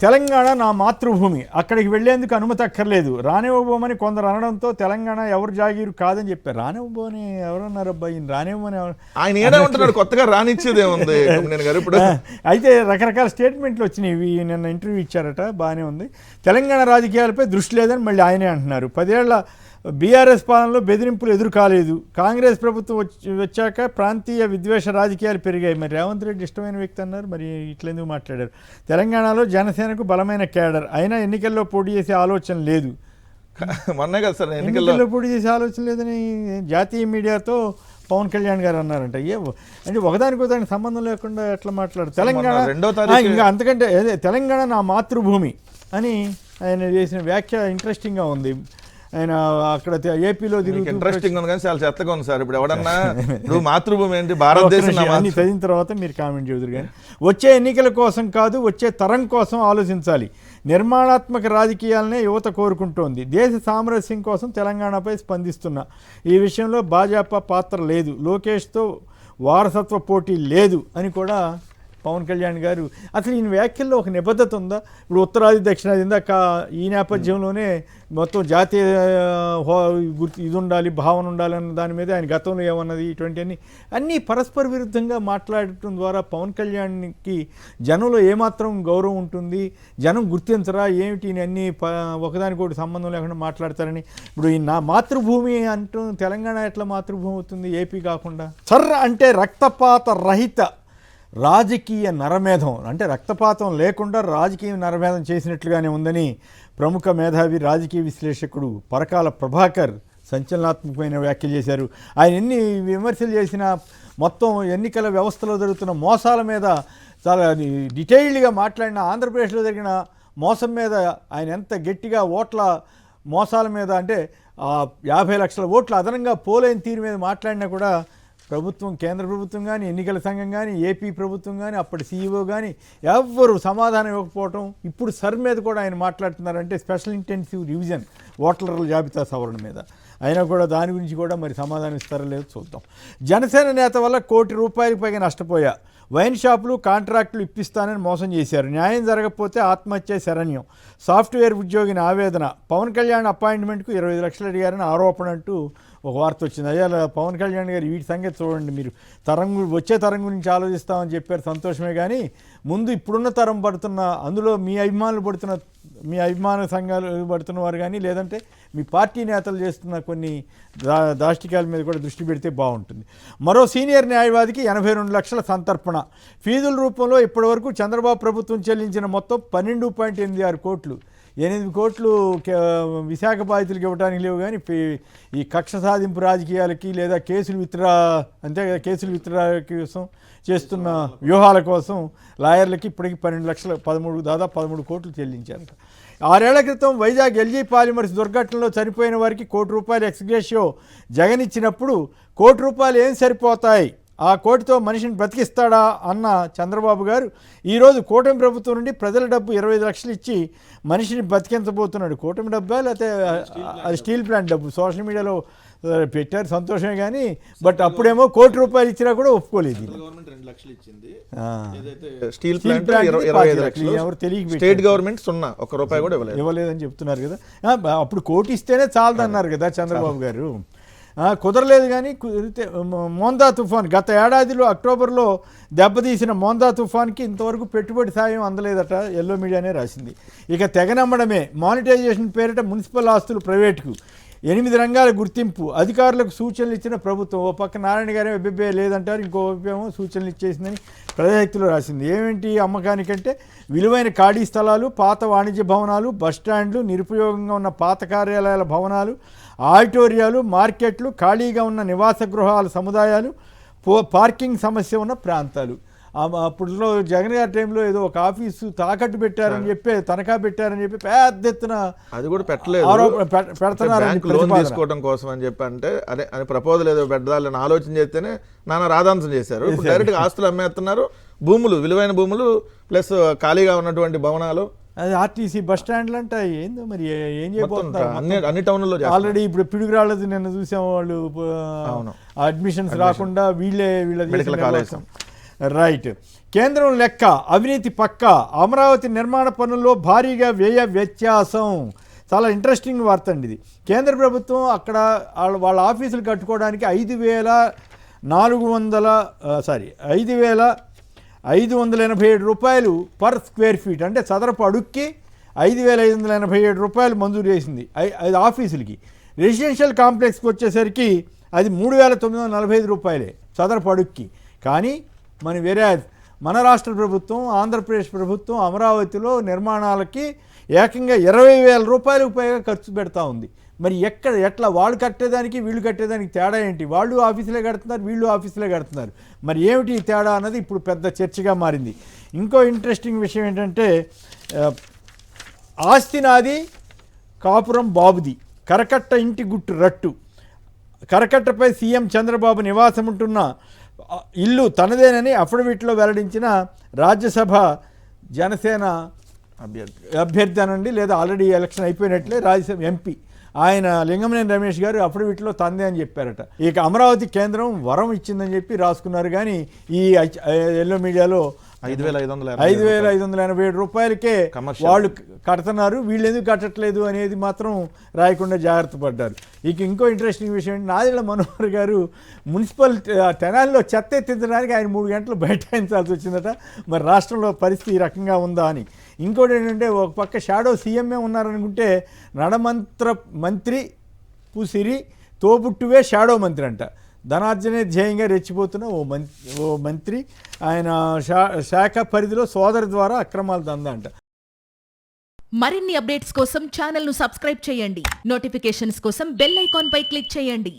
తెలంగాణ నా మాతృభూమి, అక్కడికి వెళ్లేందుకు అనుమతి అక్కర్లేదు, రానివ్వబోమని కొందరు అనడంతో తెలంగాణ ఎవరు జాగీరు కాదని చెప్పారు. రానివ్వబోని ఎవరన్నారు అబ్బాయి, రానివ్వమని ఆయన ఏడా ఉంటున్నాడు, కొత్తగా రానిచ్చేదేముంది. అయితే రకరకాల స్టేట్మెంట్లు వచ్చినాయి. నిన్న ఇంటర్వ్యూ ఇచ్చారట, బాగానే ఉంది. తెలంగాణ రాజకీయాలపై దృష్టి లేదని మళ్ళీ ఆయనే అంటున్నారు. 10 ఏళ్ల బీఆర్ఎస్ పాలనలో బెదిరింపులు ఎదురు కాలేదు, కాంగ్రెస్ ప్రభుత్వం వచ్చాక ప్రాంతీయ విద్వేష రాజకీయాలు పెరిగాయి. మరి రేవంత్ రెడ్డి ఇష్టమైన వ్యక్తి అన్నారు, మరి ఇట్లెందుకు మాట్లాడారు? తెలంగాణలో జనసేనకు బలమైన క్యాడర్, అయినా ఎన్నికల్లో పోటీ చేసే ఆలోచన లేదు. మొన్నే కదా సార్ ఎన్నికల్లో పోటీ చేసే ఆలోచన లేదని జాతీయ మీడియాతో పవన్ కళ్యాణ్ గారు అన్నారంట. అంటే ఒకదానికి సంబంధం లేకుండా ఎట్లా మాట్లాడు? తెలంగాణ ఇంకా అంతకంటే తెలంగాణ నా మాతృభూమి అని ఆయన చేసిన వ్యాఖ్య ఇంట్రెస్టింగ్గా ఉంది. ఆయన అక్కడ ఏపీలో ఇంట్రెస్టింగ్ ఉంది కానీ చాలా చెత్తగా ఉంది సార్. ఇప్పుడు ఎవడన్నా నువ్వు మాతృభూమి ఏంటి, భారతదేశం అన్ని చదివిన తర్వాత మీరు కామెంట్ చేదురు. కానీ వచ్చే ఎన్నికల కోసం కాదు, వచ్చే తరం కోసం ఆలోచించాలి. నిర్మాణాత్మక రాజకీయాలనే యువత కోరుకుంటోంది. దేశ సామరస్యం కోసం తెలంగాణపై స్పందిస్తున్నా. ఈ విషయంలో భాజపా పాత్ర లేదు, లోకేష్తో వారసత్వ పోటీ లేదు అని కూడా పవన్ కళ్యాణ్ గారు. అసలు ఈయన వ్యాఖ్యల్లో ఒక నిబద్ధత ఉందా? ఇప్పుడు ఉత్తరాది దక్షిణాది ఇందాక ఈ నేపథ్యంలోనే మొత్తం జాతీయ ఇది ఉండాలి, భావన ఉండాలన్న దాని మీద ఆయన గతంలో ఏమన్నది, ఇటువంటి అన్నీ పరస్పర విరుద్ధంగా మాట్లాడటం ద్వారా పవన్ కళ్యాణ్కి జనంలో ఏమాత్రం గౌరవం ఉంటుంది, జనం గుర్తించరా ఏమిటి అన్నీ ఒకదానికొకటి సంబంధం లేకుండా మాట్లాడతారని. ఇప్పుడు ఈ నా మాతృభూమి అంటూ తెలంగాణ ఎట్లా మాతృభూమి అవుతుంది ఏపీ కాకుండా? సర్ర అంటే రక్తపాత రహిత రాజకీయ నరమేధం, అంటే రక్తపాతం లేకుండా రాజకీయ నరమేధం చేసినట్లుగానే ఉందని ప్రముఖ మేధావి రాజకీయ విశ్లేషకుడు పరకాల ప్రభాకర్ సంచలనాత్మకమైన వ్యాఖ్యలు చేశారు. ఆయన ఎన్ని విమర్శలు చేసినా మొత్తం ఎన్నికల వ్యవస్థలో జరుగుతున్న మోసాల మీద చాలా డీటెయిల్డ్గా మాట్లాడిన, ఆంధ్రప్రదేశ్లో జరిగిన మోసం మీద ఆయన ఎంత గట్టిగా ఓట్ల మోసాల మీద, అంటే 50 లక్షల ఓట్లు అదనంగా పోలైన తీరు మీద మాట్లాడినా కూడా ప్రభుత్వం, కేంద్ర ప్రభుత్వం కానీ, ఎన్నికల సంఘం కానీ, ఏపీ ప్రభుత్వం కానీ, అప్పటి సీఈఓ కానీ ఎవ్వరు సమాధానం ఇవ్వకపోవటం. ఇప్పుడు సర్ మీద కూడా ఆయన మాట్లాడుతున్నారంటే స్పెషల్ ఇంటెన్సివ్ రివిజన్ ఓటర్ల జాబితా సవరణ మీద. అయినా కూడా దాని గురించి కూడా మరి సమాధానం ఇస్తారో లేదో చూద్దాం. జనసేన నేత వల్ల ₹1 కోటి పైగా నష్టపోయా, వైన్ షాపులు కాంట్రాక్టులు ఇప్పిస్తానని మోసం చేశారు, న్యాయం జరగకపోతే ఆత్మహత్య శరణ్యం, సాఫ్ట్వేర్ ఉద్యోగిని ఆవేదన, పవన్ కళ్యాణ్ అపాయింట్మెంట్కు 25 లక్షలు అడిగారని ఆరోపణ అంటూ ఒక వార్త వచ్చింది. అయ్యా పవన్ కళ్యాణ్ గారు వీటి సంగతి చూడండి, మీరు వచ్చే తరం గురించి ఆలోచిస్తామని చెప్పారు, సంతోషమే. కానీ ముందు ఇప్పుడున్న తరం పడుతున్న, అందులో మీ అభిమాన సంఘాలు పడుతున్న వారు కానీ, లేదంటే మీ పార్టీ నేతలు చేస్తున్న కొన్ని దాష్టికాల మీద కూడా దృష్టి పెడితే బాగుంటుంది. మరో సీనియర్ న్యాయవాదికి 82 లక్షల సంతర్పణ, ఫీజుల రూపంలో ఇప్పటివరకు చంద్రబాబు ప్రభుత్వం చెల్లించిన మొత్తం 12.86 కోట్లు. 8 కోట్లు విశాఖ బాధితులకు ఇవ్వడానికి లేవు, కానీ ఈ కక్ష సాధింపు రాజకీయాలకి లేదా కేసులు విత్డ్రా, అంతే కదా, కేసులు విత్డ్రా కోసం చేస్తున్న వ్యూహాల కోసం లాయర్లకి ఇప్పటికీ 12 లక్షల దాదాపు 13 కోట్లు చెల్లించారట. 6 ఏళ్ల క్రితం వైజాగ్ ఎల్జీ పాలిమర్స్ దుర్ఘటనలో చనిపోయిన వారికి ₹1 కోటి ఎక్స్గ్రేషియో జగన్ ఇచ్చినప్పుడు ₹1 కోటి ఏం సరిపోతాయి, ఆ కోటితో మనిషిని బ్రతికిస్తాడా అన్న చంద్రబాబు గారు ఈరోజు కూటమి ప్రభుత్వం నుండి ప్రజల డబ్బు 25 లక్షలు ఇచ్చి మనిషిని బతికించబోతున్నాడు. కూటమి డబ్బా లేకపోతే అది స్టీల్ ప్లాంట్ డబ్బు, సోషల్ మీడియాలో పెట్టారు, సంతోషమే. కానీ బట్ అప్పుడేమో ₹1 కోటి ఇచ్చినా కూడా ఒప్పుకోలేదు. స్టీల్ ప్లాంట్ 25 లక్షలు, ఎవరు తెలియక స్టేట్ గవర్నమెంట్ ₹1 కూడా ఇవ్వలేదని చెప్తున్నారు కదా. అప్పుడు ₹1 కోటి ఇస్తేనే చాలదన్నారు కదా చంద్రబాబు గారు. కుదరలేదు. కానీ మోందా తుఫాన్, గత ఏడాదిలో అక్టోబర్లో దెబ్బతీసిన మోందా తుఫాన్కి ఇంతవరకు పెట్టుబడి సాయం అందలేదట, ఎల్లో మీడియానే రాసింది. ఇక తెగనమ్మడమే, మానిటైజేషన్ పేరిట మున్సిపల్ ఆస్తులు ప్రైవేటుకు, 8 రంగాల గుర్తింపు, అధికారులకు సూచనలు ఇచ్చిన ప్రభుత్వం. ఓ పక్క నారాయణ గారే అబ్బిబ్బే లేదంటారు, ఇంకో ఏమో సూచనలు ఇచ్చేసిందని ప్రజాశక్తిలో రాసింది. ఏమిటి అమ్మకానికంటే విలువైన ఖాళీ స్థలాలు, పాత వాణిజ్య భవనాలు, బస్టాండ్లు, నిరుపయోగంగా ఉన్న పాత కార్యాలయాల భవనాలు, ఆడిటోరియాలు, మార్కెట్లు, ఖాళీగా ఉన్న నివాస గృహాల సముదాయాలు, పార్కింగ్ సమస్య ఉన్న ప్రాంతాలు. అప్పుడులో జగన్ గారి టైంలో ఏదో ఒక ఆఫీసు తాకట్టు పెట్టారని చెప్పి, తనఖా పెట్టారని చెప్పి పెద్ద ఎత్తున అది కూడా పెట్టలేదు, పెడుతున్నారు లోన్ తీసుకోవడం కోసం అని చెప్పి. అంటే అదే అని ప్రపోజల్ ఏదో పెట్టాలని ఆలోచన చేస్తేనే నానా రాధాంతం చేశారు. డైరెక్ట్గా ఆస్తులు అమ్మేస్తున్నారు, భూములు, విలువైన భూములు ప్లస్ ఖాళీగా ఉన్నటువంటి భవనాలు, అది ఆర్టీసీ బస్ స్టాండ్లు అంటే ఏందో మరి ఏం చేయబోతున్నారు అన్ని టౌన్లలో. ఆల్రెడీ ఇప్పుడు పిడుగురాళ్ళది నిన్న చూసాం, వాళ్ళు అడ్మిషన్స్ రాకుండా వీళ్ళ మెడికల్ కాలేజ్ రైట్. కేంద్రం లెక్క అవినీతి పక్క, అమరావతి నిర్మాణ పనుల్లో భారీగా వ్యయ వ్యత్యాసం. చాలా ఇంట్రెస్టింగ్ వార్త అండి ఇది. కేంద్ర ప్రభుత్వం అక్కడ వాళ్ళ ఆఫీసులు కట్టుకోవడానికి 5,587 రూపాయలు పర్ స్క్వేర్ ఫీట్, అంటే చదరపు అడుక్కి 5,587 రూపాయలు మంజూరు చేసింది 5 ఆఫీసులకి. రెసిడెన్షియల్ కాంప్లెక్స్కి వచ్చేసరికి అది 3,945 రూపాయలే చదరపు అడుక్కి. కానీ మన రాష్ట్ర ప్రభుత్వం, ఆంధ్రప్రదేశ్ ప్రభుత్వం అమరావతిలో నిర్మాణాలకి ఏకంగా 20,000 రూపాయలకు పైగా ఖర్చు పెడతా ఉంది. మరి ఎట్లా వాళ్ళు కట్టేదానికి వీళ్ళు కట్టేదానికి తేడా ఏంటి? వాళ్ళు ఆఫీసులే కడుతున్నారు, వీళ్ళు ఆఫీసులే కడుతున్నారు. మరి ఏమిటి ఈ తేడా అన్నది ఇప్పుడు పెద్ద చర్చగా మారింది. ఇంకో ఇంట్రెస్టింగ్ విషయం ఏంటంటే, ఆస్తి నాది కాపురం బాబుది, కరకట్ట ఇంటి గుట్టు రట్టు. కరకట్టపై సీఎం చంద్రబాబు నివాసం ఉంటున్న ఇల్లు తనదేనని అఫిడవిట్లో వెల్లడించిన రాజ్యసభ జనసేన అభ్యర్థి అనండి, లేదా ఆల్రెడీ ఎలక్షన్ అయిపోయినట్లే రాజ్యసభ ఎంపీ ఆయన లింగమనేని రమేష్ గారు అఫిడవిట్లో తందే అని చెప్పారట. ఇక అమరావతి కేంద్రం వరం ఇచ్చిందని చెప్పి రాసుకున్నారు. కానీ ఈ ఎల్లో మీడియాలో 5,587 రూపాయలకే వాళ్ళు కడుతున్నారు, వీళ్ళు ఎందుకు కట్టట్లేదు అనేది మాత్రం రాయకుండా జాగ్రత్త పడ్డారు. ఇక ఇంకో ఇంట్రెస్టింగ్ విషయం ఏంటి, నాదెళ్ల మనోహర్ గారు మున్సిపల్ తెనాలిలో చెత్త ఎత్తించడానికి ఆయన 3 గంటలు బైఠాయించాల్సి వచ్చిందట. మరి రాష్ట్రంలో పరిస్థితి ఈ రకంగా ఉందా అని. ఇంకోటి ఏంటంటే, ఒక పక్క షాడో సీఎంఏ ఉన్నారనుకుంటే మంత్రి పూసిరి తోబుట్టువే షాడో మంత్రి అంట. ధనార్జనే ధ్యేయంగా రెచ్చిపోతున్న ఓ మంత్రి ఆయన శాఖ పరిధిలో సోదరి ద్వారా అక్రమాలు దందా అంట. మరిన్ని అప్డేట్స్ కోసం ఛానల్ను సబ్స్క్రైబ్ చేయండి. నోటిఫికేషన్స్ కోసం బెల్ ఐకాన్ పై క్లిక్ చేయండి.